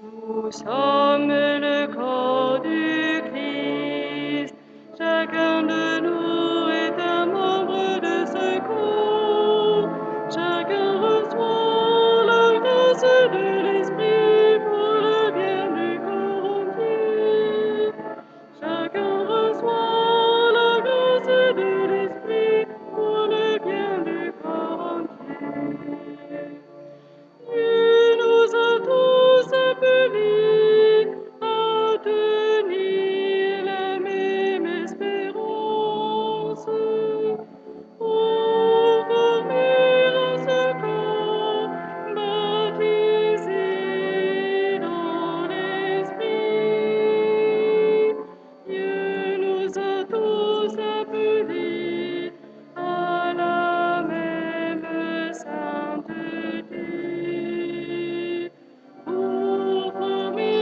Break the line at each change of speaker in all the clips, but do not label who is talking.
Nous sommes le corps du Christ, chacun de nous est un membre de ce corps, chacun reçoit la grâce de l'Esprit pour le bien du corps entier. Chacun reçoit la grâce de l'Esprit pour le bien du corps entier. Dieu nous a tous appelés à tenir la même espérance, pour former un seul corps, baptisé dans l'Esprit. Dieu nous a tous appelés à la même sainteté, pour former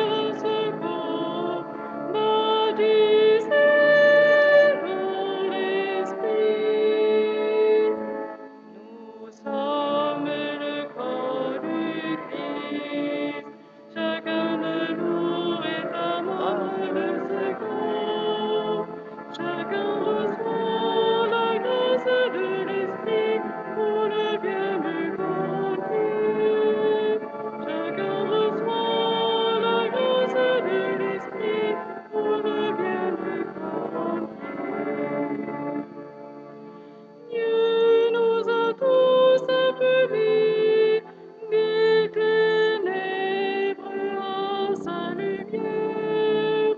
un seul corps, baptisé dans l'Esprit. Nous sommes le corps du Christ, chacun de nous est un membre de ce corps, chacun reçoit la grâce de l'Esprit pour le bien du corps entier. Chacun reçoit la grâce de l'Esprit pour le bien du corps entier. Dieu nous a tous appelés des ténèbres à sa lumière,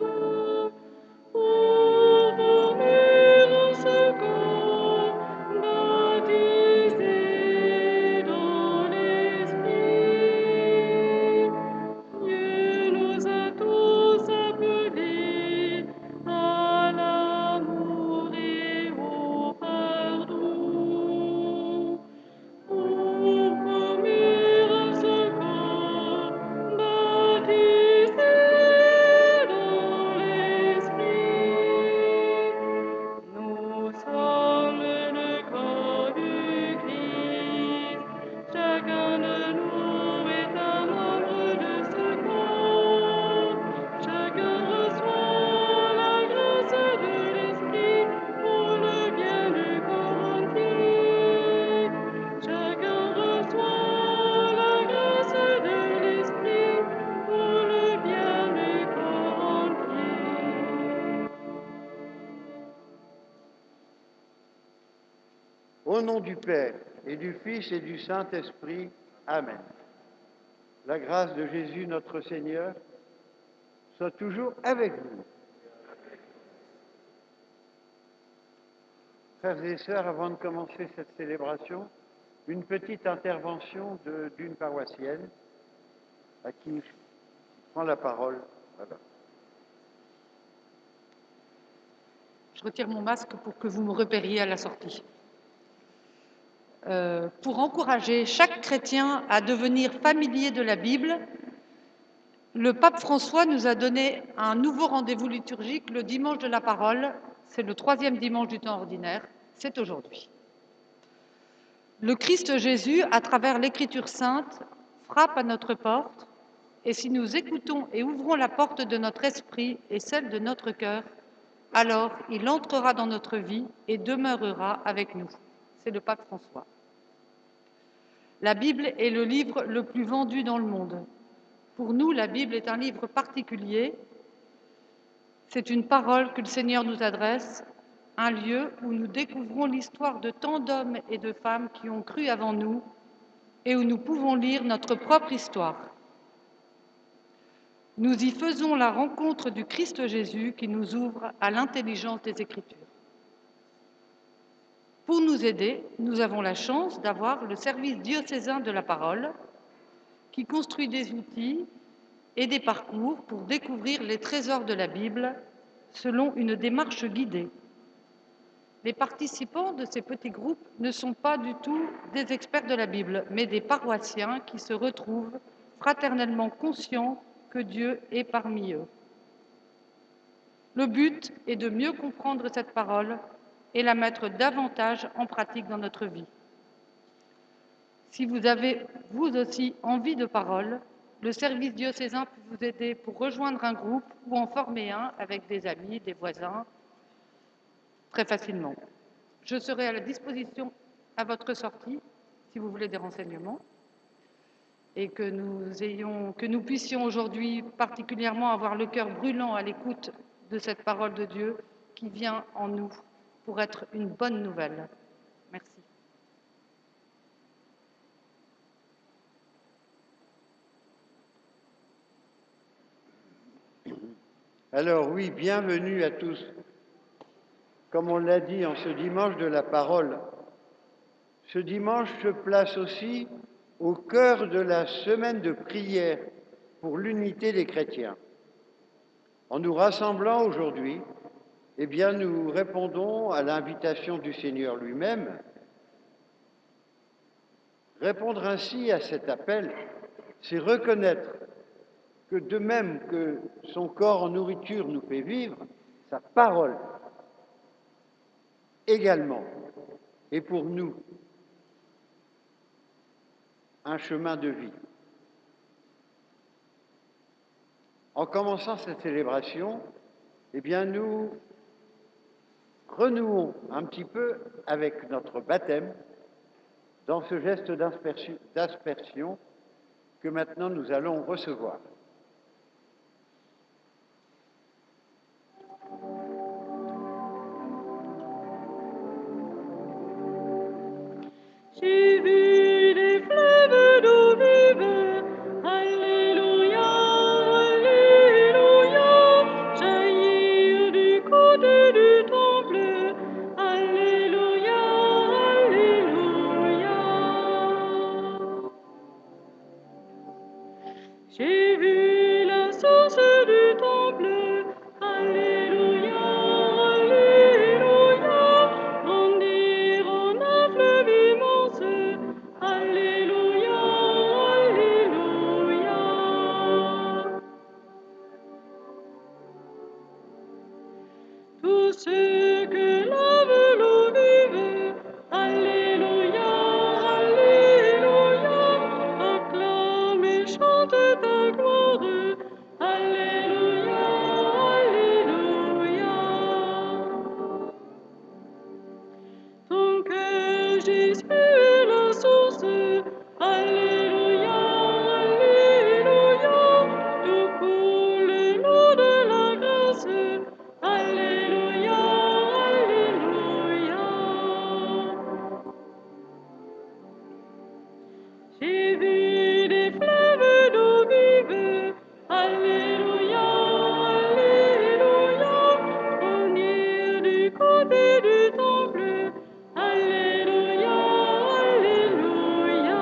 pour former un seul corps, baptisé dans l'Esprit. Dieu nous a tous appelés à l'amour et au pardon, pour former un seul corps, baptisé dans l'Esprit. Nous sommes le corps du Christ, chacun de nous est un membre de ce corps, chacun reçoit la grâce de l'Esprit pour le bien du corps entier. Chacun reçoit la grâce de l'Esprit pour le bien du corps entier.
Au nom du Père, et du Fils, et du Saint-Esprit. Amen. La grâce de Jésus notre Seigneur soit toujours avec vous. Frères et sœurs, avant de commencer cette célébration, une petite intervention d'une paroissienne à qui je prends la parole. Voilà.
Je retire mon masque pour que vous me repériez à la sortie. Pour encourager chaque chrétien à devenir familier de la Bible, le pape François nous a donné un nouveau rendez-vous liturgique le dimanche de la parole. C'est le 3e dimanche du temps ordinaire, c'est aujourd'hui. Le Christ Jésus, à travers l'Écriture sainte, frappe à notre porte, et si nous écoutons et ouvrons la porte de notre esprit et celle de notre cœur, alors il entrera dans notre vie et demeurera avec nous. C'est le pape François. La Bible est le livre le plus vendu dans le monde. Pour nous, la Bible est un livre particulier. C'est une parole que le Seigneur nous adresse, un lieu où nous découvrons l'histoire de tant d'hommes et de femmes qui ont cru avant nous et où nous pouvons lire notre propre histoire. Nous y faisons la rencontre du Christ Jésus qui nous ouvre à l'intelligence des Écritures. Pour nous aider, nous avons la chance d'avoir le service diocésain de la parole qui construit des outils et des parcours pour découvrir les trésors de la Bible selon une démarche guidée. Les participants de ces petits groupes ne sont pas du tout des experts de la Bible, mais des paroissiens qui se retrouvent fraternellement conscients que Dieu est parmi eux. Le but est de mieux comprendre cette parole et la mettre davantage en pratique dans notre vie. Si vous avez, vous aussi, envie de parole, Le service diocésain peut vous aider pour rejoindre un groupe ou en former un avec des amis, des voisins, très facilement. Je serai à la disposition à votre sortie si vous voulez des renseignements et que nous puissions aujourd'hui particulièrement avoir le cœur brûlant à l'écoute de cette parole de Dieu qui vient en nous pour être une bonne nouvelle. Merci.
Alors oui, bienvenue à tous. Comme on l'a dit en ce dimanche de la parole, ce dimanche se place aussi au cœur de la semaine de prière pour l'unité des chrétiens. En nous rassemblant aujourd'hui, eh bien, nous répondons à l'invitation du Seigneur lui-même. Répondre ainsi à cet appel, c'est reconnaître que de même que son corps en nourriture nous fait vivre, sa parole également est pour nous un chemin de vie. En commençant cette célébration, eh bien, nous renouons un petit peu avec notre baptême dans ce geste d'aspersion que maintenant nous allons recevoir.
J'ai vu des fleuves d'eau vive, Alléluia, Alléluia, jaillir du côté du temple, Alléluia, Alléluia. J'ai vu la source du temple, Alléluia, Alléluia, grandir en un fleuve immense, Alléluia, Alléluia. Tous ceux que lave l'eau vive, Alléluia, Alléluia, acclament et chantent ta gloire, Alléluia, Alléluia. Ton cœur, Jésus, est la source, Alléluia, Alléluia, d'où coule l'eau de la grâce, Alléluia, Alléluia. J'ai vu des fleuves d'eau vive, Alléluia, Alléluia, venir du côté du temple, Alléluia, Alléluia.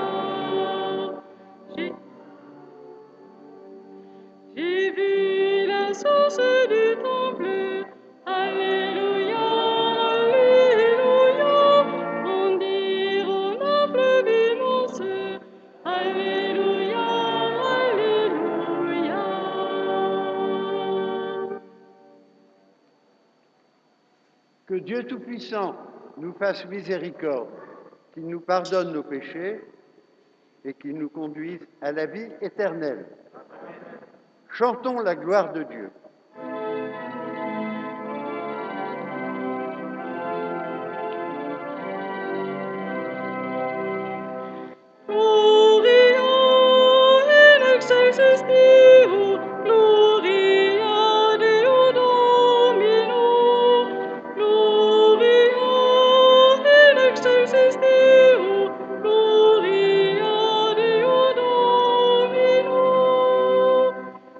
J'ai vu la source du temple, Alléluia, Alléluia, grandir en un fleuve immense, Alléluia, Alléluia.
Que Dieu Tout-Puissant nous fasse miséricorde, qu'il nous pardonne nos péchés et qu'il nous conduise à la vie éternelle. Chantons la gloire de Dieu.
Gloria in excelsis Deo, Gloria Deo Domino, Gloria in excelsis Deo, Gloria Deo Domino.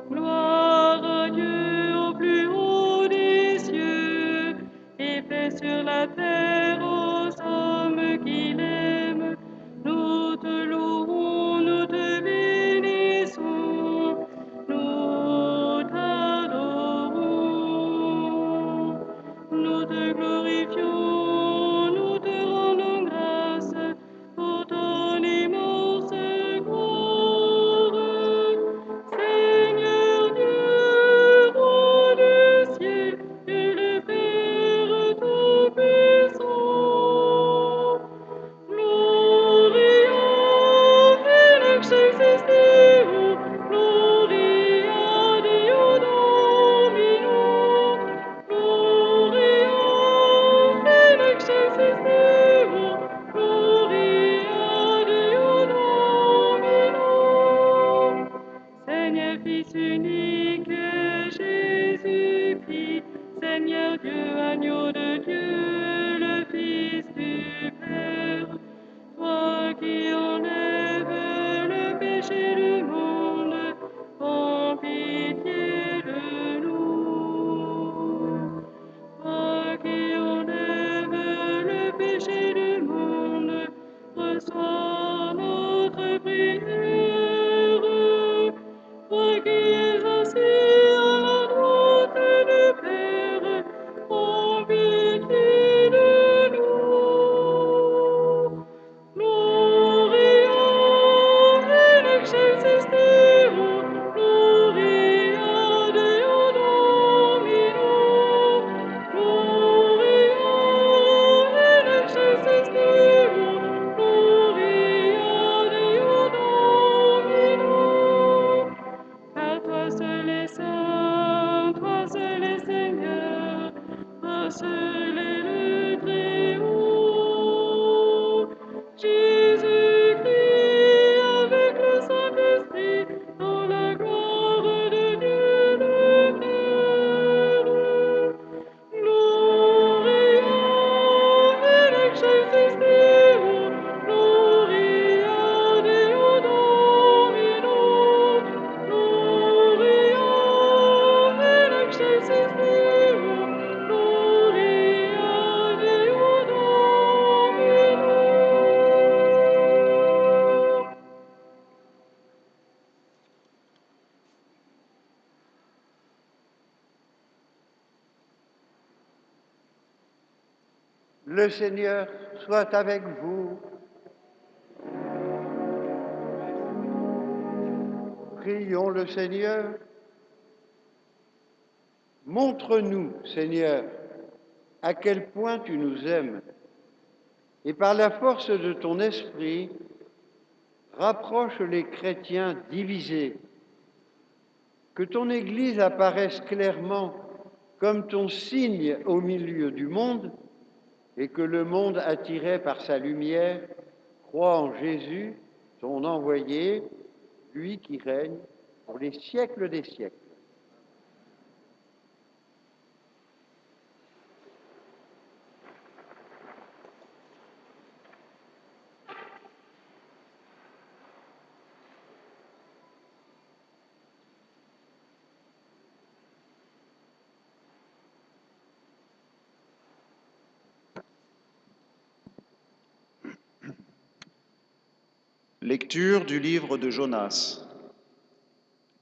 Gloire à Dieu Reçois notre prière, toi qui es assis à la droite du Père, en pitié de nous. Gloria in excelsis Deo, Gloria Deo Domino. Gloria in excelsis Deo, Gloria Deo Domino. Car toi seul est saint, toi seul est Seigneur, toi seul est le Très-Haut. Jésus-Christ avec le Saint-Esprit, dans la gloire de Dieu le Père. Gloria in excelsis Deo, Gloria Deo Domino. Gloria in excelsis Deo, Gloria Deo Domino.
Le Seigneur soit avec vous. Prions le Seigneur. Montre-nous, Seigneur, à quel point tu nous aimes, et par la force de ton esprit, rapproche les chrétiens divisés. Que ton Église apparaisse clairement comme ton signe au milieu du monde, et que le monde, attiré par sa lumière, croit en Jésus, ton envoyé, lui qui règne pour les siècles des siècles.
Lecture du livre de Jonas.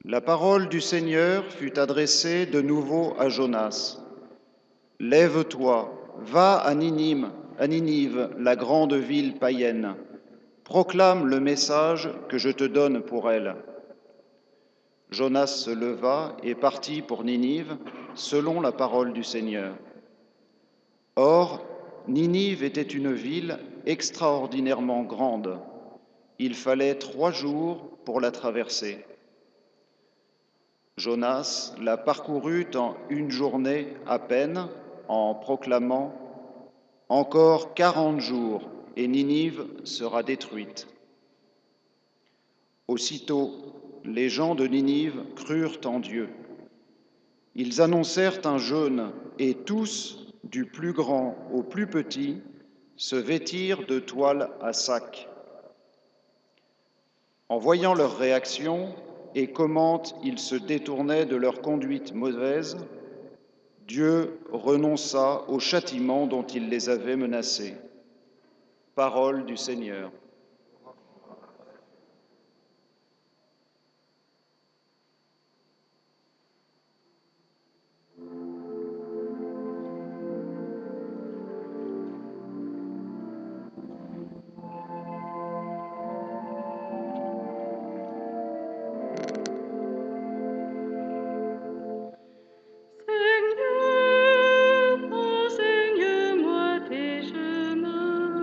La parole du Seigneur fut adressée de nouveau à Jonas. Lève-toi, va à Ninive, la grande ville païenne. Proclame le message que je te donne pour elle. Jonas se leva et partit pour Ninive, selon la parole du Seigneur. Or, Ninive était une ville extraordinairement grande. Il fallait 3 jours pour la traverser. Jonas la parcourut en 1 journée à peine, en proclamant « Encore 40 jours, et Ninive sera détruite ». Aussitôt, les gens de Ninive crurent en Dieu. Ils annoncèrent un jeûne, et tous, du plus grand au plus petit, se vêtirent de toile à sac. En voyant leur réaction et comment ils se détournaient de leur conduite mauvaise, Dieu renonça au châtiment dont il les avait menacés. Parole du Seigneur.
Seigneur, enseigne-moi tes chemins.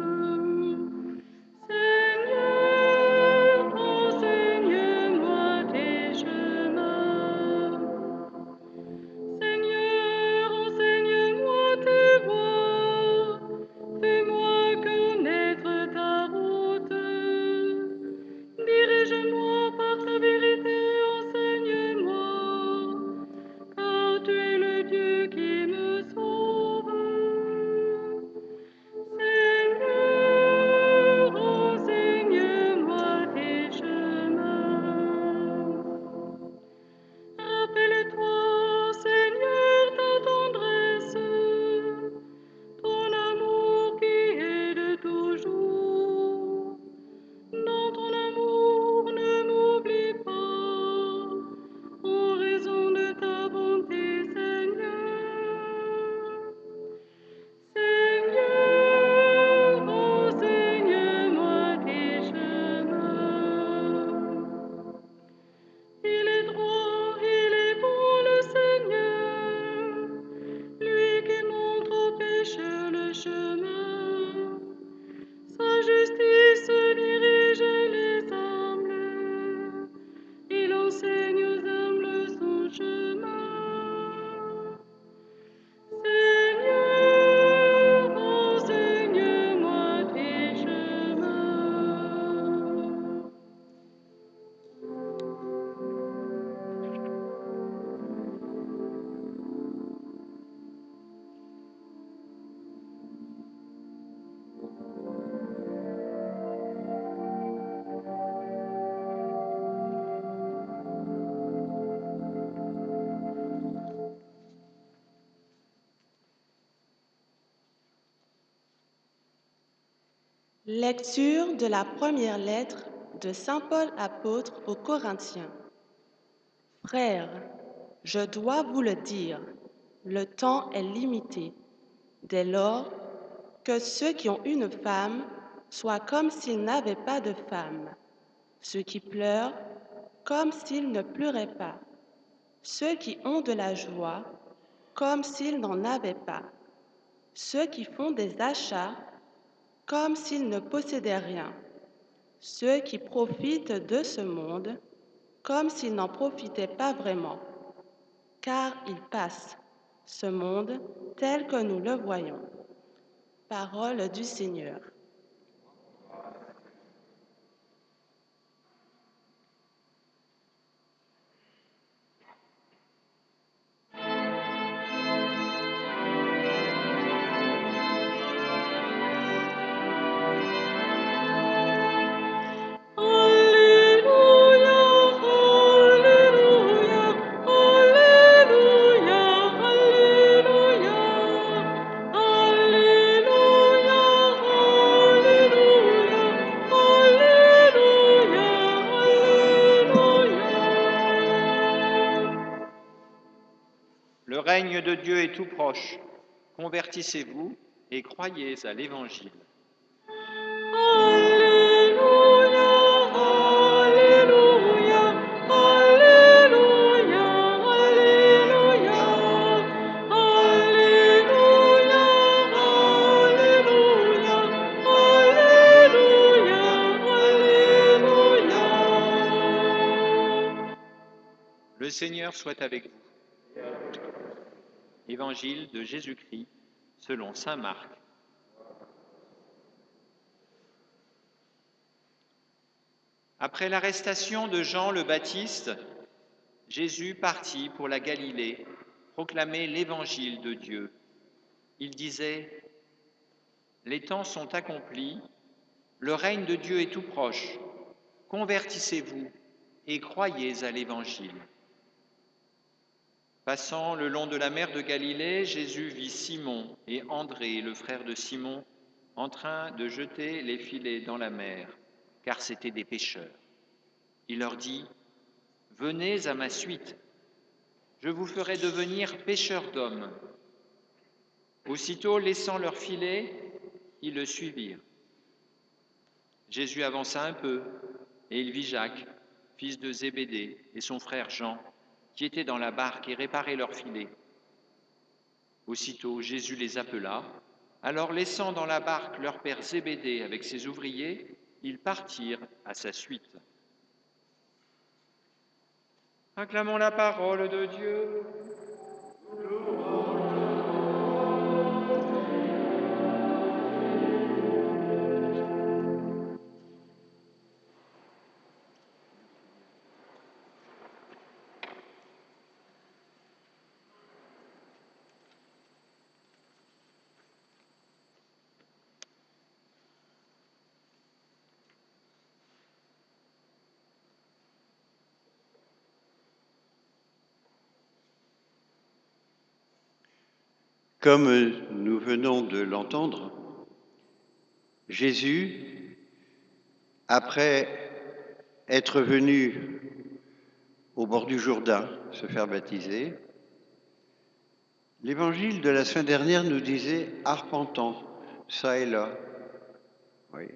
Lecture de la première lettre de Saint Paul apôtre aux Corinthiens. Frères, je dois vous le dire, le temps est limité. Dès lors, que ceux qui ont une femme soient comme s'ils n'avaient pas de femme, ceux qui pleurent comme s'ils ne pleuraient pas, ceux qui ont de la joie comme s'ils n'en avaient pas, ceux qui font des achats comme s'ils ne possédaient rien, ceux qui profitent de ce monde comme s'ils n'en profitaient pas vraiment, car il passe, ce monde tel que nous le voyons. Parole du Seigneur.
Alléluia, Alléluia, Alléluia, Alléluia, Alléluia, Alléluia, Alléluia.
Le règne de Dieu est tout proche. Convertissez-vous et croyez à l'Évangile.
Alléluia, Alléluia, Alléluia, Alléluia, Alléluia, Alléluia, Alléluia, Alléluia.
Le Seigneur soit avec vous. Évangile de Jésus-Christ selon saint Marc. Après l'arrestation de Jean le Baptiste, Jésus partit pour la Galilée, proclamer l'évangile de Dieu. Il disait : les temps sont accomplis, le règne de Dieu est tout proche. Convertissez-vous et croyez à l'évangile. Passant le long de la mer de Galilée, Jésus vit Simon et André, le frère de Simon, en train de jeter les filets dans la mer, car c'étaient des pêcheurs. Il leur dit : venez à ma suite, je vous ferai devenir pêcheurs d'hommes. Aussitôt, laissant leurs filets, ils le suivirent. Jésus avança un peu, et il vit Jacques, fils de Zébédée, et son frère Jean, qui étaient dans la barque et réparaient leurs filets. Aussitôt, Jésus les appela. Alors, laissant dans la barque leur père Zébédée avec ses ouvriers, ils partirent à sa suite. Acclamons la parole de Dieu.
Comme nous venons de l'entendre, Jésus, après être venu au bord du Jourdain se faire baptiser, l'évangile de la semaine dernière nous disait arpentant, ça et là. Oui.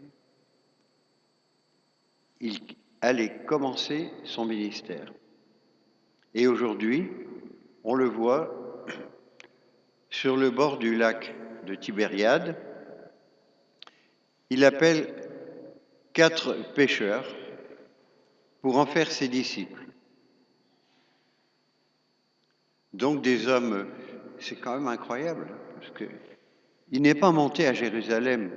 Il allait commencer son ministère. Et aujourd'hui, on le voit sur le bord du lac de Tibériade. Il appelle 4 pêcheurs pour en faire ses disciples. Donc des hommes, c'est quand même incroyable, parce qu'il n'est pas monté à Jérusalem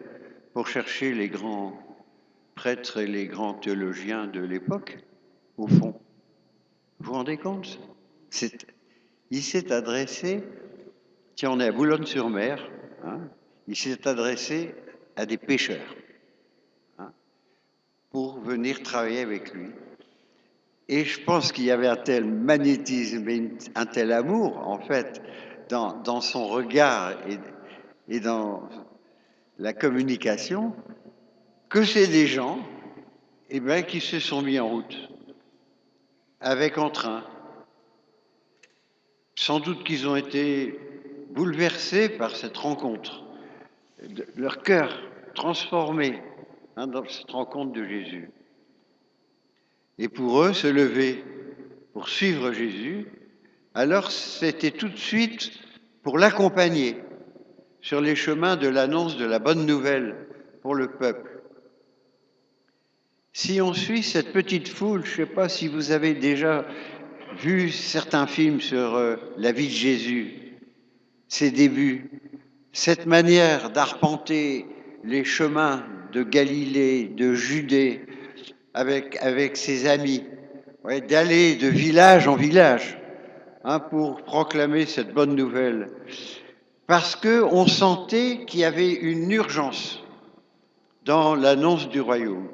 pour chercher les grands prêtres et les grands théologiens de l'époque, au fond. Vous vous rendez compte ? Il s'est adressé, tiens, on est à Boulogne-sur-Mer, hein, il s'est adressé à des pêcheurs pour venir travailler avec lui. Et je pense qu'il y avait un tel magnétisme et un tel amour, en fait, dans son regard et dans la communication, que c'est des gens qui se sont mis en route avec entrain. Sans doute qu'ils ont été bouleversés par cette rencontre, leur cœur transformé dans cette rencontre de Jésus. Et pour eux, se lever pour suivre Jésus, alors c'était tout de suite pour l'accompagner sur les chemins de l'annonce de la bonne nouvelle pour le peuple. Si on suit cette petite foule, je ne sais pas si vous avez déjà vu certains films sur la vie de Jésus, ses débuts, cette manière d'arpenter les chemins de Galilée, de Judée, avec ses amis, d'aller de village en village pour proclamer cette bonne nouvelle. Parce qu'on sentait qu'il y avait une urgence dans l'annonce du royaume.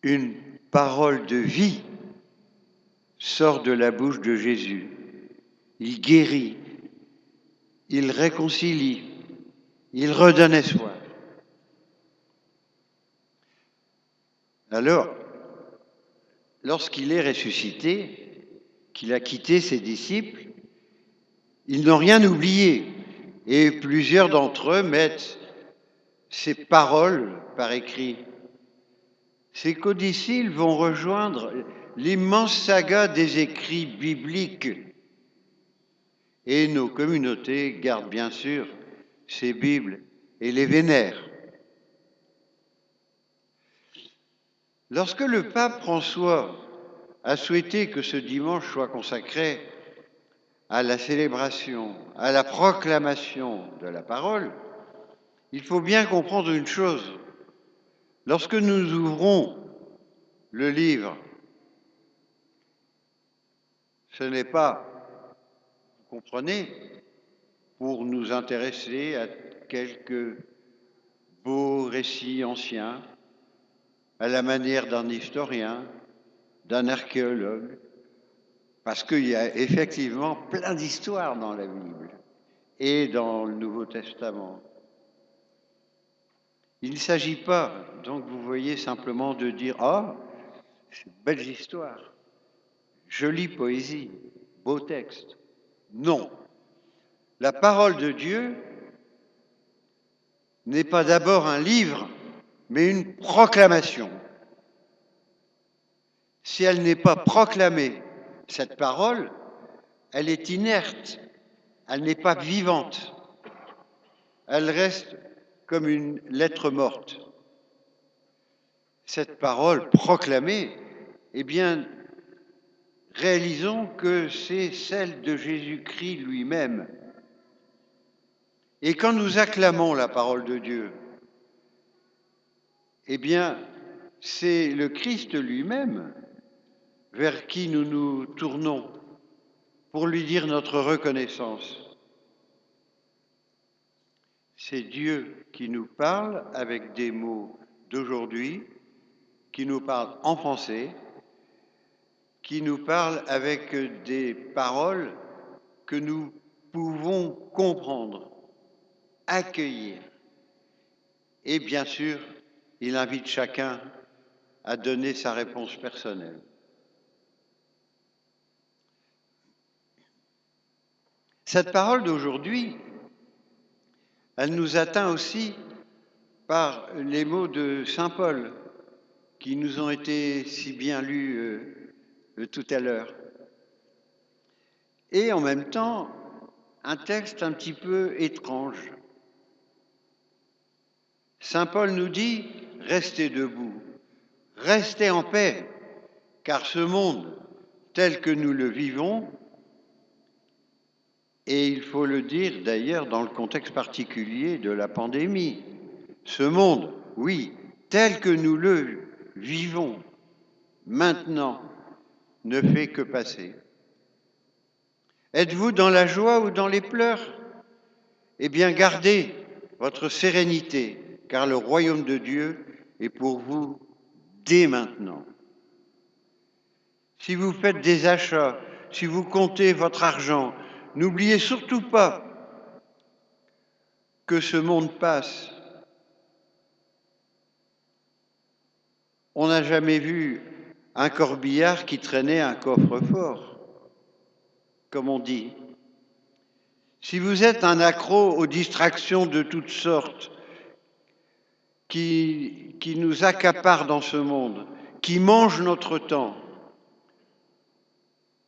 Une parole de vie sort de la bouche de Jésus. Il guérit, il réconcilie, il redonne espoir. Alors, lorsqu'il est ressuscité, qu'il a quitté ses disciples, ils n'ont rien oublié et plusieurs d'entre eux mettent ces paroles par écrit. Ces codicilles vont rejoindre l'immense saga des écrits bibliques. Et nos communautés gardent bien sûr ces Bibles et les vénèrent. Lorsque le pape François a souhaité que ce dimanche soit consacré à la célébration, à la proclamation de la parole, il faut bien comprendre une chose. Lorsque nous ouvrons le livre, ce n'est pas, vous comprenez, pour nous intéresser à quelques beaux récits anciens, à la manière d'un historien, d'un archéologue, parce qu'il y a effectivement plein d'histoires dans la Bible et dans le Nouveau Testament. Il ne s'agit pas, donc vous voyez, simplement de dire « Ah, c'est une belle histoire, jolie poésie, beau texte ». Non. La parole de Dieu n'est pas d'abord un livre, mais une proclamation. Si elle n'est pas proclamée, cette parole, elle est inerte, elle n'est pas vivante. Elle reste comme une lettre morte. Cette parole proclamée, eh bien, réalisons que c'est celle de Jésus-Christ lui-même. Et quand nous acclamons la parole de Dieu, eh bien, c'est le Christ lui-même vers qui nous nous tournons pour lui dire notre reconnaissance. C'est Dieu qui nous parle avec des mots d'aujourd'hui, qui nous parle en français, qui nous parle avec des paroles que nous pouvons comprendre, accueillir. Et bien sûr, il invite chacun à donner sa réponse personnelle. Cette parole d'aujourd'hui, elle nous atteint aussi par les mots de saint Paul qui nous ont été si bien lus tout à l'heure. Et en même temps, un texte un petit peu étrange. Saint Paul nous dit « Restez debout, restez en paix, car ce monde tel que nous le vivons, et il faut le dire d'ailleurs dans le contexte particulier de la pandémie, ce monde, oui, tel que nous le vivons maintenant, ne fait que passer. Êtes-vous dans la joie ou dans les pleurs? Eh bien, gardez votre sérénité, car le royaume de Dieu est pour vous dès maintenant. Si vous faites des achats, si vous comptez votre argent, n'oubliez surtout pas que ce monde passe. On n'a jamais vu un corbillard qui traînait un coffre-fort, comme on dit. Si vous êtes un accro aux distractions de toutes sortes qui nous accaparent dans ce monde, qui mangent notre temps,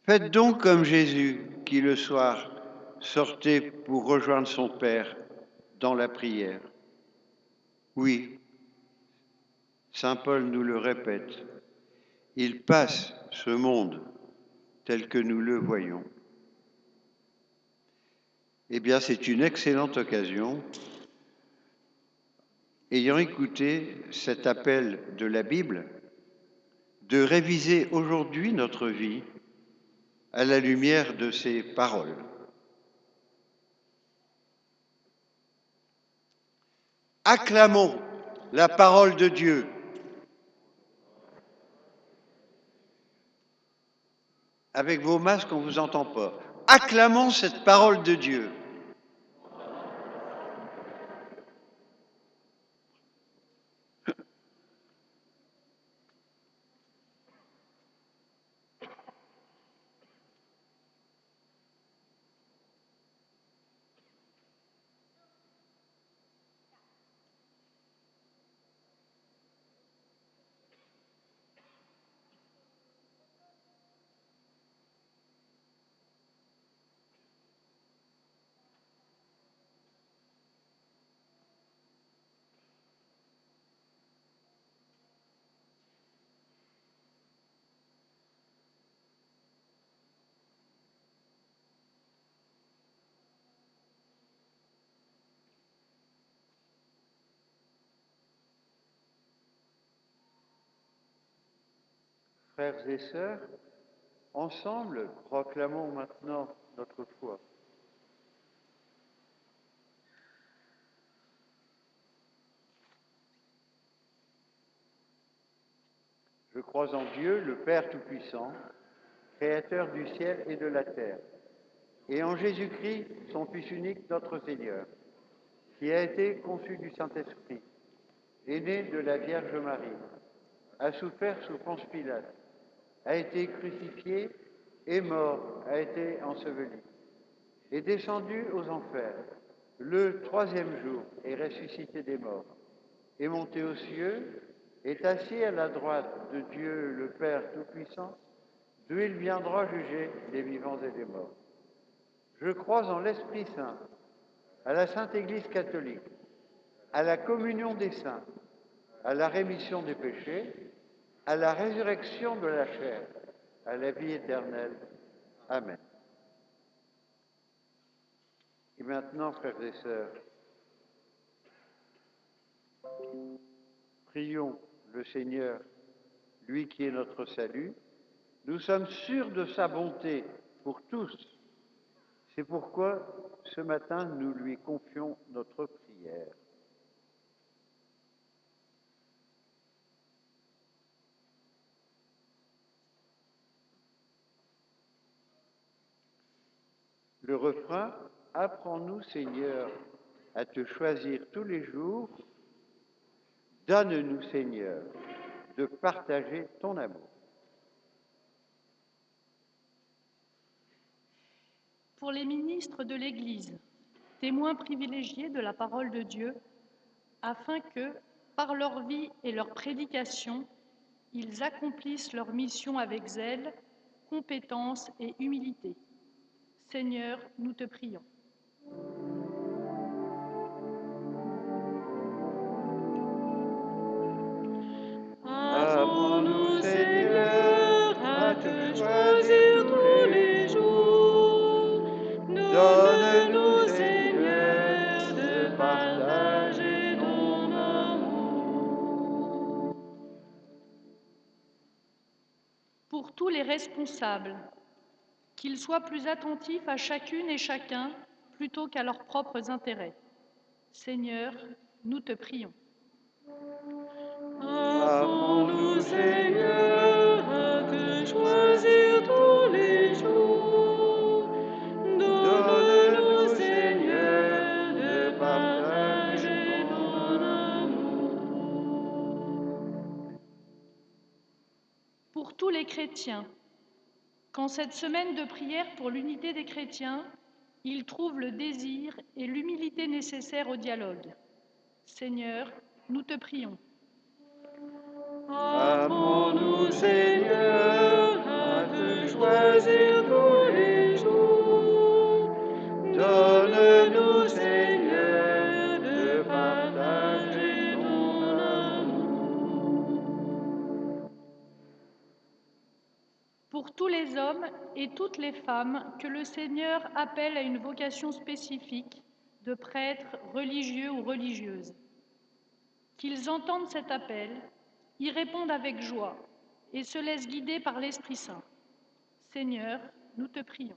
faites donc comme Jésus qui le soir sortait pour rejoindre son Père dans la prière. Oui, Saint Paul nous le répète, il passe ce monde tel que nous le voyons. Eh bien, c'est une excellente occasion, ayant écouté cet appel de la Bible, de réviser aujourd'hui notre vie à la lumière de ces paroles. Acclamons la parole de Dieu. Avec vos masques, on ne vous entend pas. Acclamons cette parole de Dieu. Frères et sœurs, ensemble, proclamons maintenant notre foi. Je crois en Dieu, le Père Tout-Puissant, Créateur du ciel et de la terre, et en Jésus-Christ, son Fils unique, notre Seigneur, qui a été conçu du Saint-Esprit, est né de la Vierge Marie, a souffert sous Ponce Pilate, a été crucifié, est mort, a été enseveli, est descendu aux enfers, le troisième jour est ressuscité des morts, est monté aux cieux, est assis à la droite de Dieu le Père Tout-Puissant, d'où il viendra juger les vivants et les morts. Je crois en l'Esprit Saint, à la Sainte Église catholique, à la communion des saints, à la rémission des péchés, à la résurrection de la chair, à la vie éternelle. Amen. Et maintenant, frères et sœurs, prions le Seigneur, lui qui est notre salut. Nous sommes sûrs de sa bonté pour tous. C'est pourquoi, ce matin, nous lui confions notre prière. Le refrain « Apprends-nous, Seigneur, à te choisir tous les jours. Donne-nous, Seigneur, de partager ton amour. »
Pour les ministres de l'Église, témoins privilégiés de la parole de Dieu, afin que, par leur vie et leur prédication, ils accomplissent leur mission avec zèle, compétence et humilité. Seigneur, nous te prions.
Apprends-nous, Seigneur, à te choisir tous les jours. Donne-nous, Seigneur, de partager ton amour.
Pour tous les responsables, qu'ils soient plus attentifs à chacune et chacun plutôt qu'à leurs propres intérêts. Seigneur, nous te prions.
Apprends-nous, Seigneur, à te choisir tous les jours. Donne-nous, Seigneur, de partager
pour tous les chrétiens, qu'en cette semaine de prière pour l'unité des chrétiens, ils trouvent le désir et l'humilité nécessaires au dialogue. Seigneur, nous te prions.
Apprends-nous, Seigneur, à te choisir tous les jours. Donne-nous, Seigneur, de partager ton amour.
Pour tous les hommes et toutes les femmes que le Seigneur appelle à une vocation spécifique de prêtres religieux ou religieuses, qu'ils entendent cet appel, y répondent avec joie et se laissent guider par l'Esprit Saint. Seigneur, nous te prions.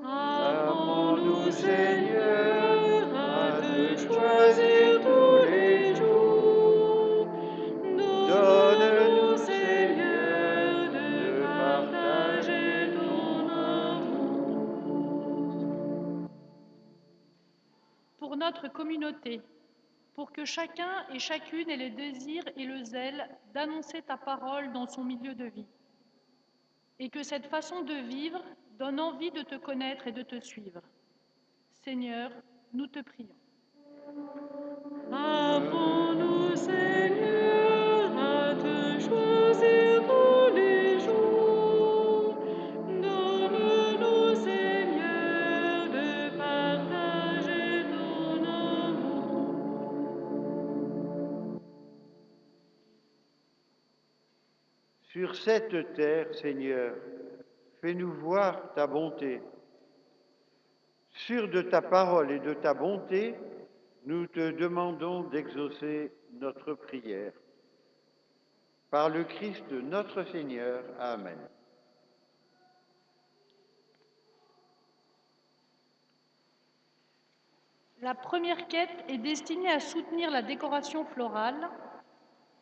Apprends-nous, Seigneur, à te choisir tous les jours. Donne-nous, Seigneur, de partager ton amour.
Pour notre communauté, pour que chacun et chacune ait le désir et le zèle d'annoncer ta parole dans son milieu de vie, et que cette façon de vivre donne envie de te connaître et de te suivre. Seigneur, nous te prions.
Apprends-nous, Seigneur, à te choisir tous les jours. Donne-nous, Seigneur, de partager ton amour. Sur cette terre, Seigneur, fais-nous voir ta bonté. Sûr de ta parole et de ta bonté, nous te demandons d'exaucer notre prière. Par le Christ notre Seigneur. Amen.
La première quête est destinée à soutenir la décoration florale.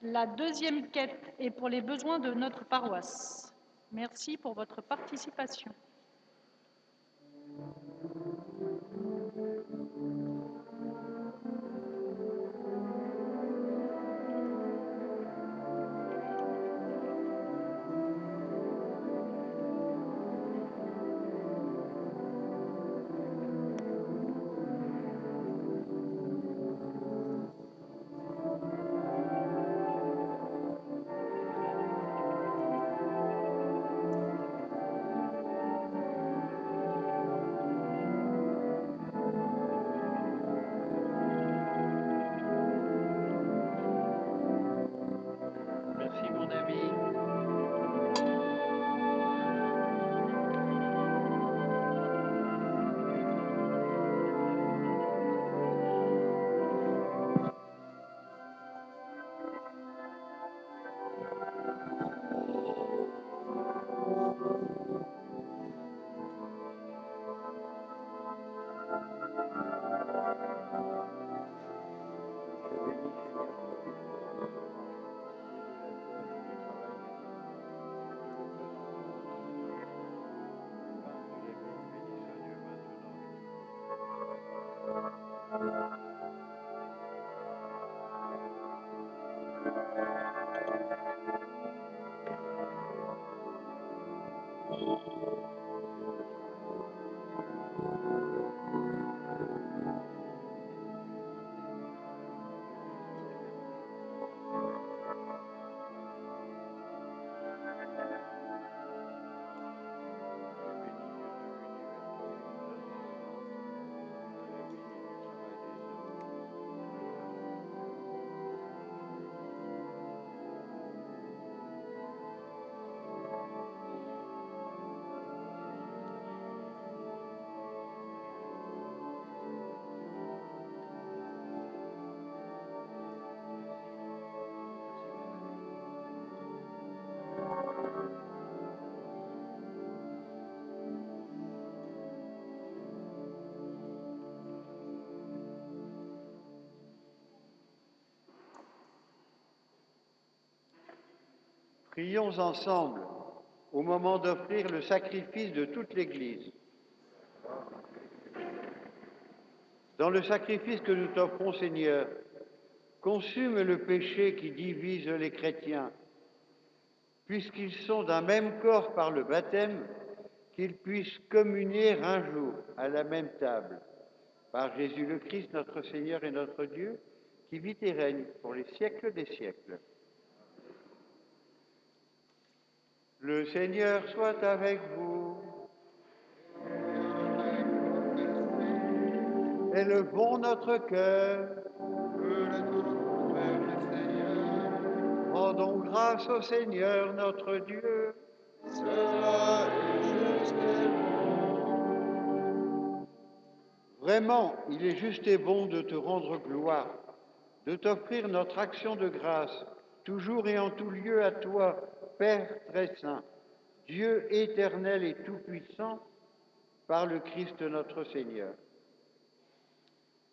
La deuxième quête est pour les besoins de notre paroisse. Merci pour votre participation.
Merci mon ami. Prions ensemble au moment d'offrir le sacrifice de toute l'Église. Dans le sacrifice que nous t'offrons, Seigneur, consume le péché qui divise les chrétiens puisqu'ils sont d'un même corps par le baptême, qu'ils puissent communier un jour à la même table, par Jésus le Christ, notre Seigneur et notre Dieu, qui vit et règne pour les siècles des siècles. Le Seigneur soit avec vous. Élevons notre cœur. Rendons grâce au Seigneur notre Dieu. Cela est juste et bon. Vraiment, il est juste et bon de te rendre gloire, de t'offrir notre action de grâce, toujours et en tout lieu à toi, Père très saint, Dieu éternel et tout-puissant, par le Christ notre Seigneur.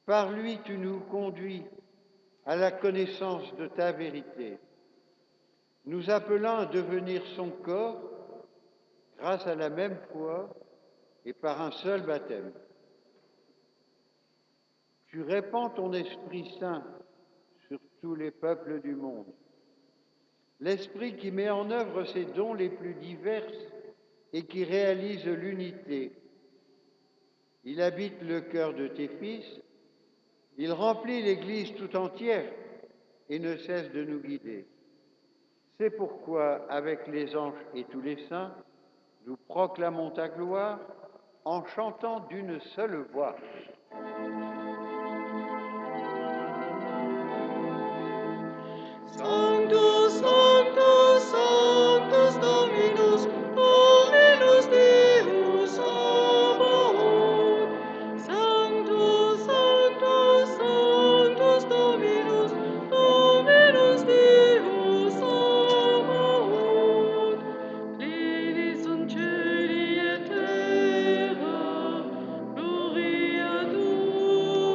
Par lui, tu nous conduis à la connaissance de ta vérité, nous appelant à devenir son corps grâce à la même foi et par un seul baptême. Tu répands ton Esprit Saint sur tous les peuples du monde. L'Esprit qui met en œuvre ses dons les plus divers et qui réalise l'unité. Il habite le cœur de tes fils, il remplit l'Église tout entière et ne cesse de nous guider. C'est pourquoi, avec les anges et tous les saints, nous proclamons ta gloire en chantant d'une seule voix.
Sanctus, Sanctus, Sanctus Dominus, Dominus Deus Sabaoth. Sanctus, Sanctus, Sanctus Dominus, Dominus Deus Sabaoth. Pleni sunt cieli et terra, gloria tua.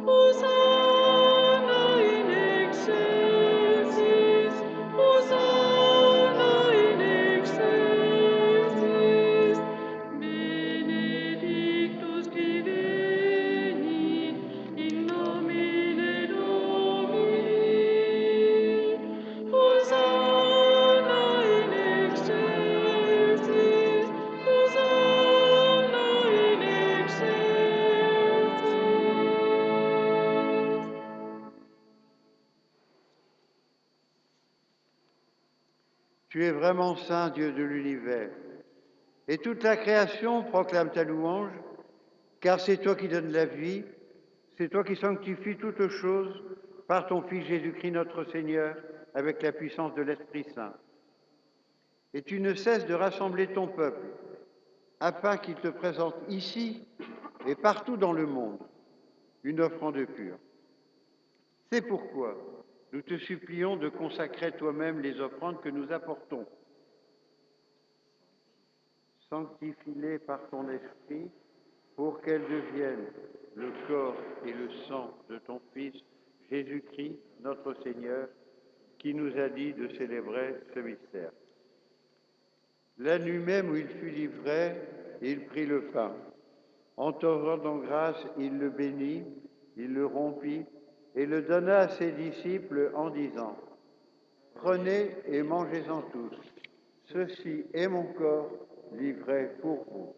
Hosanna in excelsis, Hosanna in excelsis. Benedictus qui venit in nomine Domini. Hosanna in excelsis, Hosanna in excelsis.
Tu es vraiment saint, Dieu de l'univers, et toute la création proclame ta louange, car c'est toi qui donnes la vie, c'est toi qui sanctifies toutes choses par ton Fils Jésus-Christ notre Seigneur, avec la puissance de l'Esprit Saint. Et tu ne cesses de rassembler ton peuple, afin qu'il te présente ici et partout dans le monde une offrande pure. C'est pourquoi nous te supplions de consacrer toi-même les offrandes que nous apportons. Sanctifie-les par ton esprit pour qu'elles deviennent le corps et le sang de ton Fils, Jésus-Christ, notre Seigneur, qui nous a dit de célébrer ce mystère. La nuit même où il fut livré, il prit le pain. En te rendant grâce, il le bénit, il le rompit et le donna à ses disciples en disant : « Prenez et mangez-en tous. Ceci est mon corps livré pour vous. »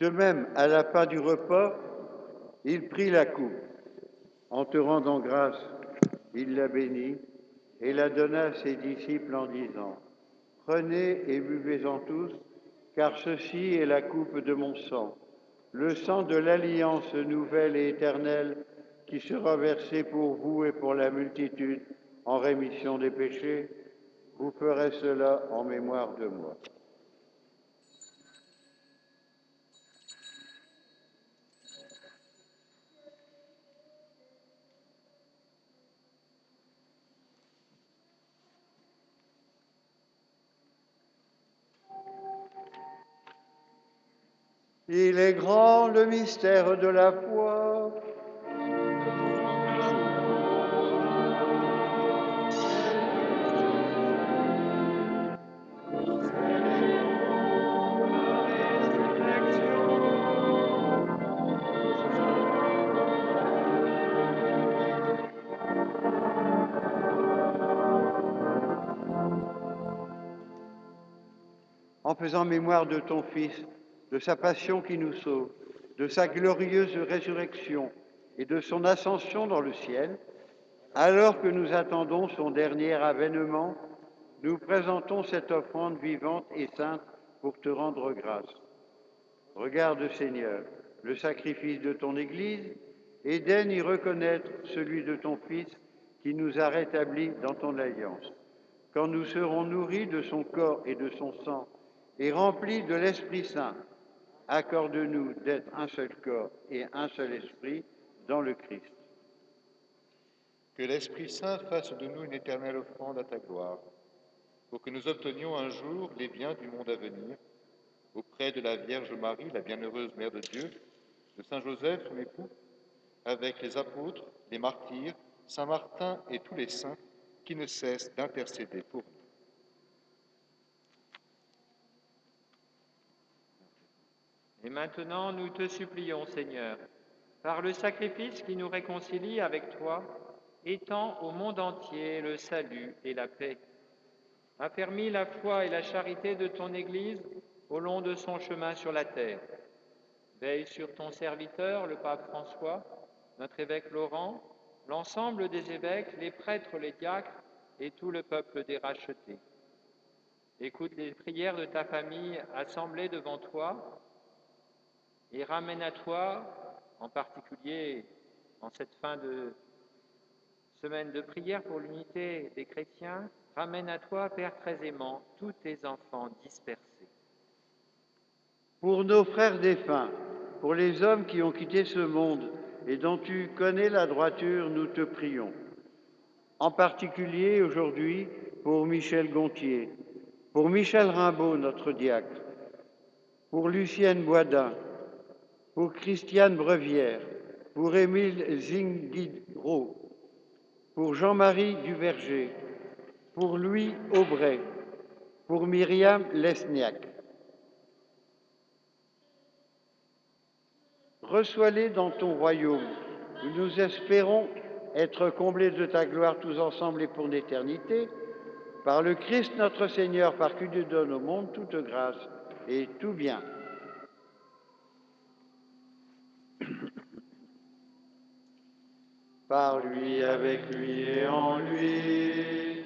De même, à la fin du repas, il prit la coupe. En te rendant grâce, il la bénit et la donna à ses disciples en disant : « Prenez et buvez-en tous, car ceci est la coupe de mon sang, le sang de l'alliance nouvelle et éternelle qui sera versé pour vous et pour la multitude en rémission des péchés. Vous ferez cela en mémoire de moi. » Il est grand le mystère de la foi. en faisant mémoire de ton Fils, de sa passion qui nous sauve, de sa glorieuse résurrection et de son ascension dans le ciel, alors que nous attendons son dernier avènement, nous présentons cette offrande vivante et sainte pour te rendre grâce. Regarde, Seigneur, le sacrifice de ton Église et daigne y reconnaître celui de ton Fils qui nous a rétablis dans ton alliance. Quand nous serons nourris de son corps et de son sang et remplis de l'Esprit Saint, accorde-nous d'être un seul corps et un seul esprit dans le Christ.
Que l'Esprit Saint fasse de nous une éternelle offrande à ta gloire, pour que nous obtenions un jour les biens du monde à venir, auprès de la Vierge Marie, la bienheureuse Mère de Dieu, de Saint Joseph, son époux, avec les apôtres, les martyrs, Saint Martin et tous les saints qui ne cessent d'intercéder pour nous.
Et maintenant, nous te supplions, Seigneur, par le sacrifice qui nous réconcilie avec toi, étends au monde entier le salut et la paix. Affermis la foi et la charité de ton Église au long de son chemin sur la terre. Veille sur ton serviteur, le pape François, notre évêque Laurent, l'ensemble des évêques, les prêtres, les diacres et tout le peuple des rachetés. Écoute les prières de ta famille assemblée devant toi et ramène à toi, en particulier en cette fin de semaine de prière pour l'unité des chrétiens, ramène à toi, Père très aimant, tous tes enfants dispersés.
Pour nos frères défunts, pour les hommes qui ont quitté ce monde et dont tu connais la droiture, nous te prions. En particulier aujourd'hui pour Michel Gontier, pour Michel Rimbaud, notre diacre, pour Lucienne Boisdin, pour Christiane Brevière, pour Émile Zinguiro, pour Jean-Marie Duverger, pour Louis Aubray, pour Myriam Lesniak. Reçois-les dans ton royaume, où nous espérons être comblés de ta gloire tous ensemble et pour l'éternité, par le Christ notre Seigneur, par qui tu donnes au monde toute grâce et tout bien. Par lui, avec lui et en lui.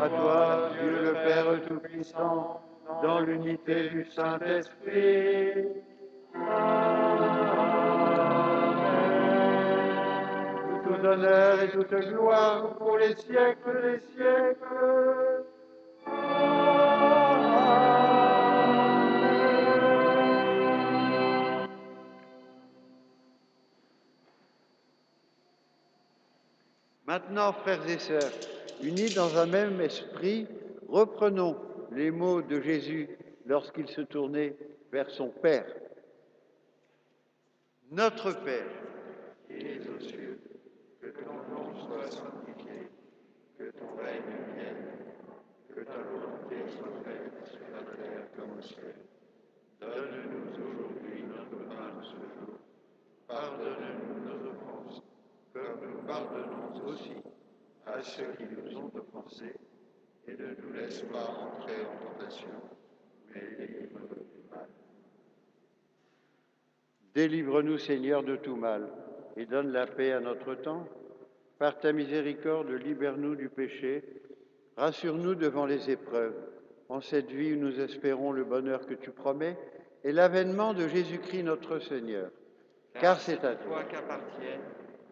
À toi, Dieu le Père Tout-Puissant, dans l'unité du Saint-Esprit. Tout honneur et toute gloire pour les siècles des siècles. Maintenant, frères et sœurs, unis dans un même esprit, reprenons les mots de Jésus lorsqu'il se tournait vers son Père. Notre Père, qui es aux cieux, que ton nom soit sanctifié, que ton règne vienne, que ta volonté soit faite sur la terre comme au ciel. Donne-nous aujourd'hui notre pain de ce jour. Pardonne-nous nos offenses, comme nous pardonnons aussi à ceux qui nous ont offensés, et ne nous laisse pas entrer en tentation, mais délivre-nous du mal. Délivre-nous, Seigneur, de tout mal, et donne la paix à notre temps. Par ta miséricorde, libère-nous du péché, rassure-nous devant les épreuves. En cette vie où nous espérons le bonheur que tu promets, et l'avènement de Jésus-Christ notre Seigneur. Car c'est à toi
qu'appartiennent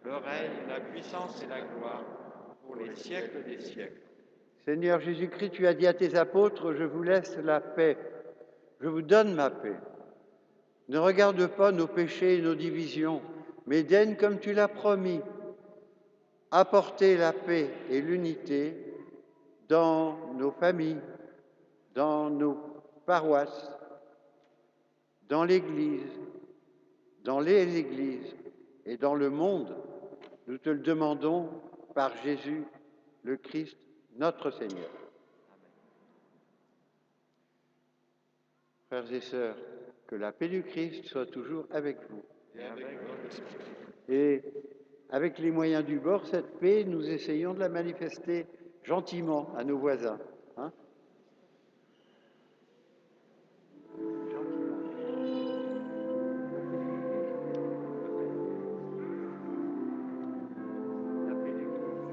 le règne, la puissance et la gloire pour les siècles des siècles.
Seigneur Jésus-Christ, tu as dit à tes apôtres, je vous laisse la paix, je vous donne ma paix. Ne regarde pas nos péchés et nos divisions, mais daigne, comme tu l'as promis, apporter la paix et l'unité dans nos familles, dans nos paroisses, dans l'Église, dans les églises et dans le monde. Nous te le demandons par Jésus, le Christ, notre Seigneur. Frères et sœurs, que la paix du Christ soit toujours avec vous. Et avec les moyens du bord, cette paix, nous essayons de la manifester gentiment à nos voisins. Hein? Gentiment. Tapez les coudes.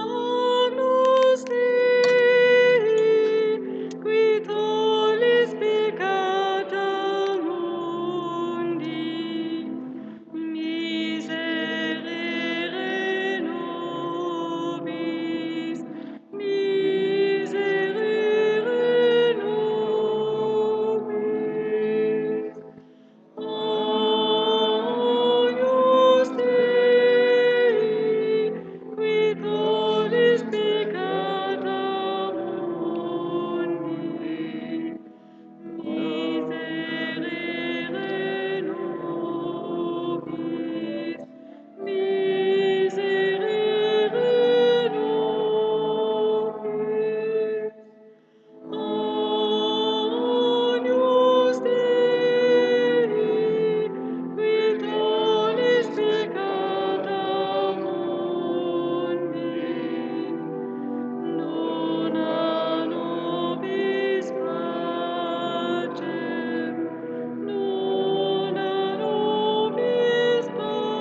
Agnus Dei, qui tollis peccata mundi, miserere nobis, miserere nobis. Agnus Dei, qui tollis peccata mundi, miserere nobis, miserere nobis. Agnus Dei, qui tollis peccata mundi, dona nobis pacem, dona nobis pacem.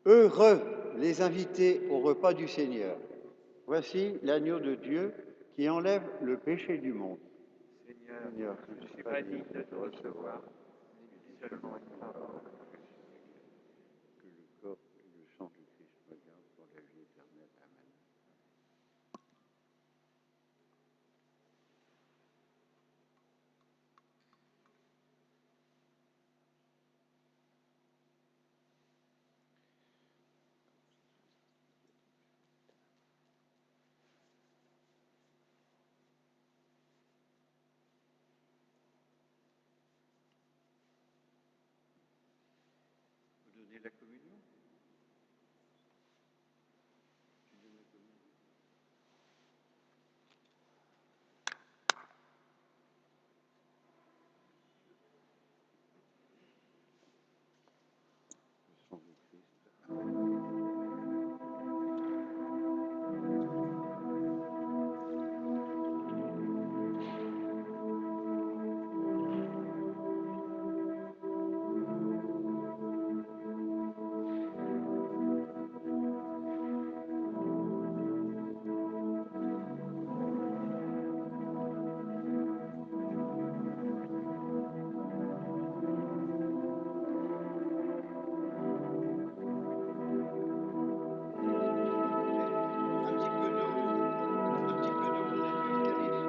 Heureux les invités au repas du Seigneur. Voici l'agneau de Dieu qui enlève le péché du monde. Seigneur, je ne suis pas digne de te recevoir, mais dis seulement une parole. Que le corps et le sang du Christ me gardent pour la vie éternelle. Amen. Vous donnez la communion? Tu donnes la communion? Le sang du Christ. Un petit peu d'eau, un petit peu d'eau, vous êtes le calice.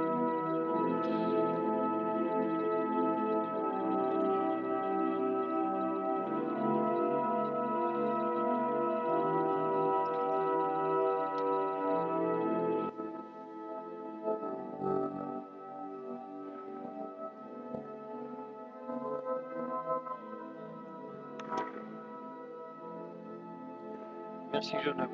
Merci, jeune homme.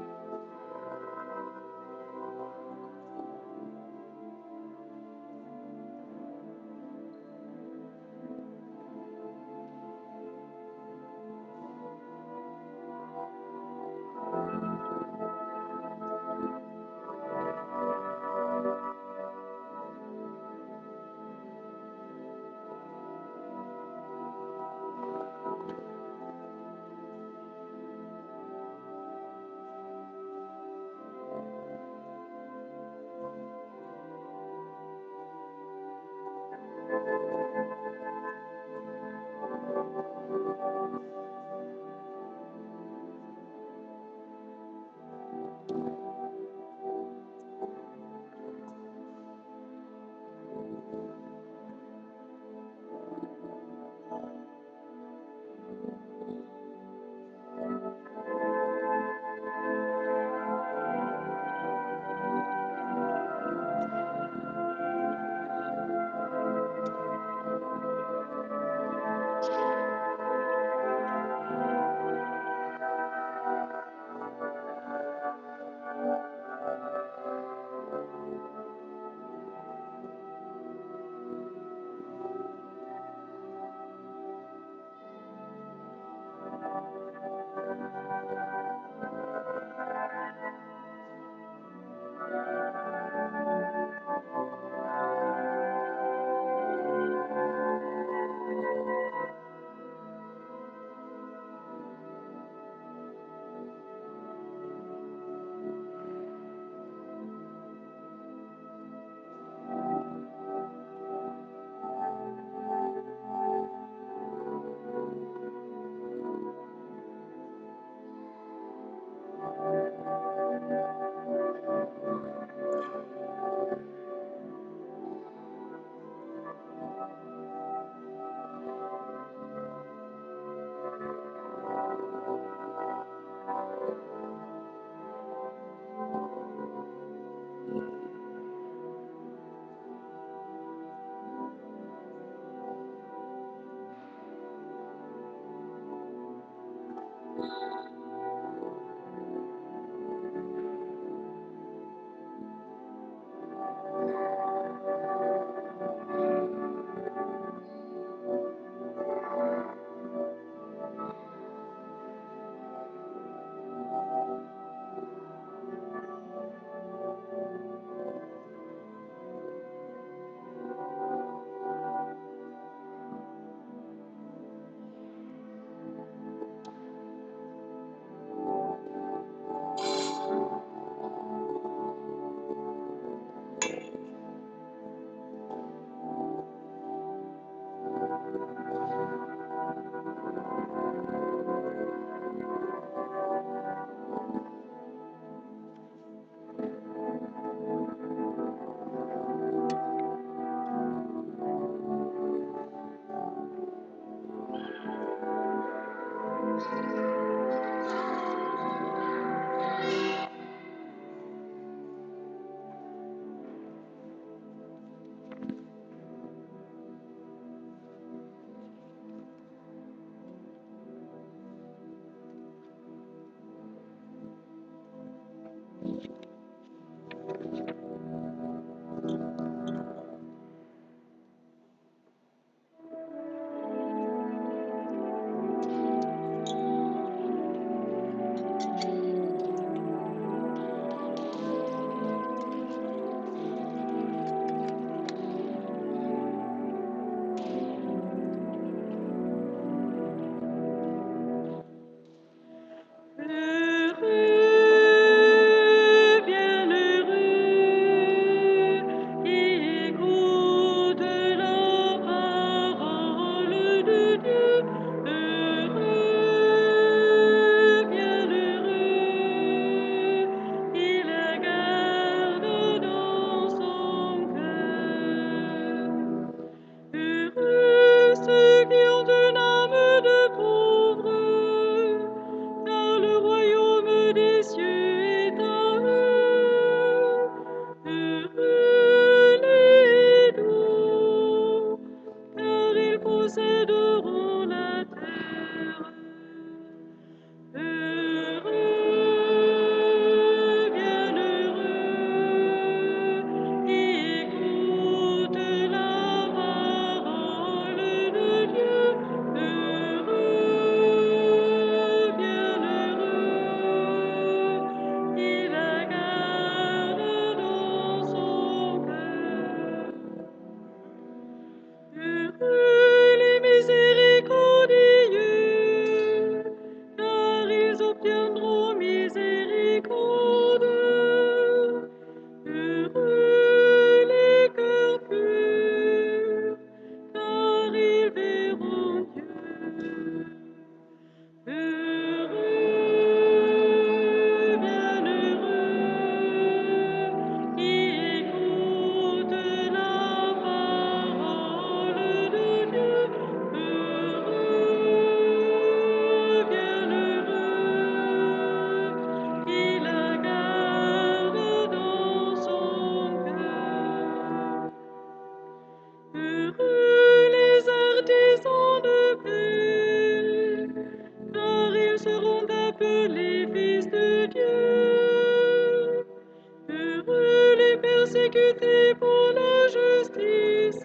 persécutés pour la justice,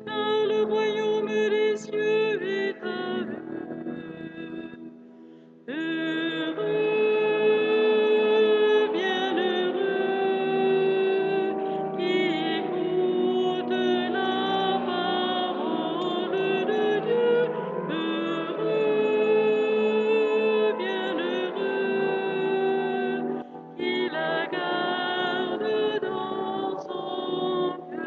car le royaume des cieux est à eux. Heureux, bienheureux, qui écoutent la parole de Dieu. Heureux, bienheureux, qui la garde dans son cœur.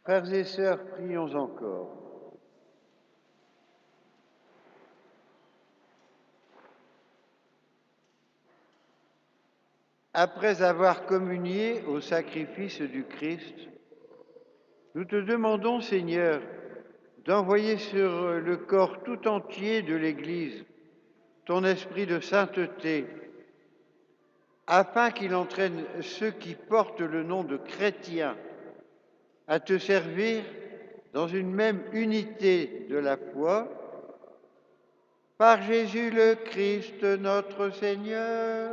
Frères et sœurs, prions encore. Après avoir communié au sacrifice du Christ, nous te demandons, Seigneur, d'envoyer sur le corps tout entier de l'Église ton esprit de sainteté, afin qu'il entraîne ceux qui portent le nom de chrétiens à te servir dans une même unité de la foi, par Jésus le Christ notre Seigneur.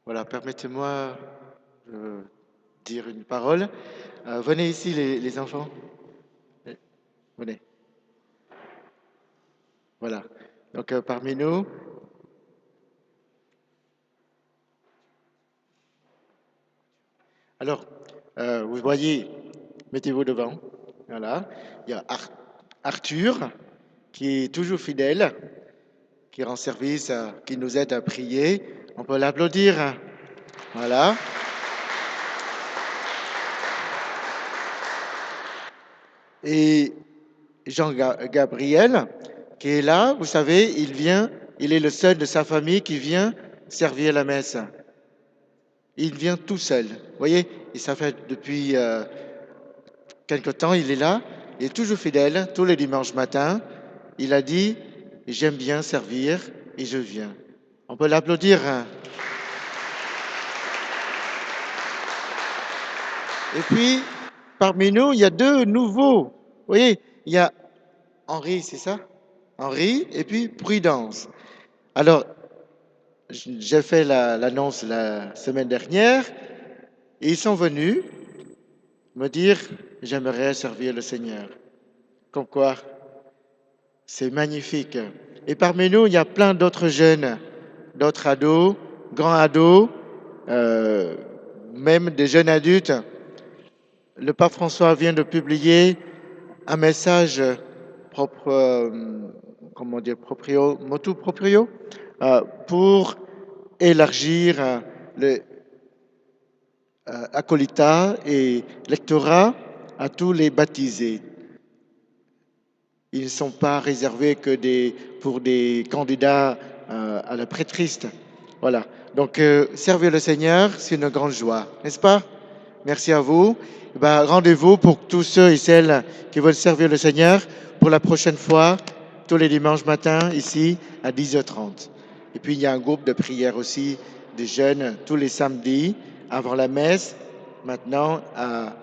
Voilà, permettez-moi de dire une parole. Venez ici, les enfants. Venez. Voilà. Donc, parmi nous, alors, vous voyez, mettez-vous devant. Voilà. Il y a Arthur, qui est toujours fidèle, qui rend service, qui nous aide à prier. On peut l'applaudir. Voilà. Et Jean-Gabriel, qui est là, vous savez, il est le seul de sa famille qui vient servir la messe. Il vient tout seul. Vous voyez, et ça fait depuis quelque temps, il est là, il est toujours fidèle, tous les dimanches matins. Il a dit, j'aime bien servir et je viens. On peut l'applaudir. Et puis, parmi nous, il y a deux nouveaux. Vous voyez, il y a Henri, c'est ça? Henri, et puis Prudence. Alors, j'ai fait l'annonce la semaine dernière, et ils sont venus me dire, j'aimerais servir le Seigneur. Comme quoi, c'est magnifique. Et parmi nous, il y a plein d'autres jeunes, d'autres ados, grands ados, euh, même des jeunes adultes. Le pape François vient de publier un message propre, comment dire, proprio, motu proprio, pour élargir le acolytat et lectorat à tous les baptisés. Ils ne sont pas réservés que pour des candidats à la prêtriste. Voilà. Donc, servir le Seigneur, c'est une grande joie, n'est-ce pas? Merci à vous. Rendez-vous pour tous ceux et celles qui veulent servir le Seigneur pour la prochaine fois, tous les dimanches matins, ici, à 10h30. Et puis, il y a un groupe de prière aussi des jeunes tous les samedis, avant la messe, maintenant à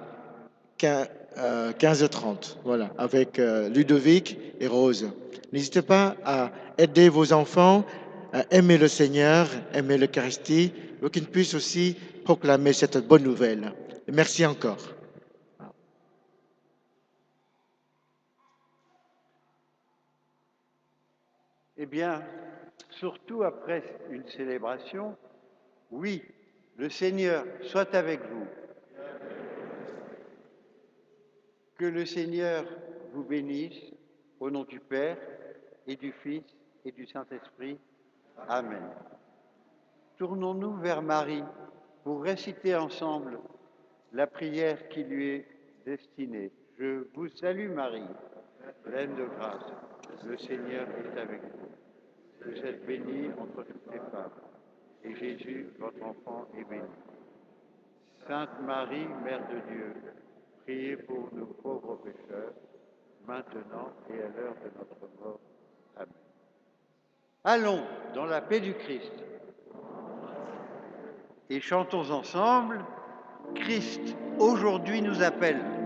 15h30, voilà, avec Ludovic et Rose. N'hésitez pas à aider vos enfants à aimer le Seigneur, aimer l'Eucharistie, pour qu'ils puissent aussi proclamer cette bonne nouvelle. Et merci encore.
Eh bien, surtout après une célébration, oui, Le Seigneur soit avec vous. Que le Seigneur vous bénisse, au nom du Père et du Fils et du Saint-Esprit. Amen. Tournons-nous vers Marie pour réciter ensemble la prière qui lui est destinée. Je vous salue Marie, pleine de grâce. Le Seigneur est avec vous. Vous êtes bénie entre toutes les femmes, et Jésus, votre enfant, est béni. Sainte Marie, Mère de Dieu, priez pour nous pauvres pécheurs, maintenant et à l'heure de notre mort. Amen. Allons dans la paix du Christ et chantons ensemble. Christ aujourd'hui nous appelle.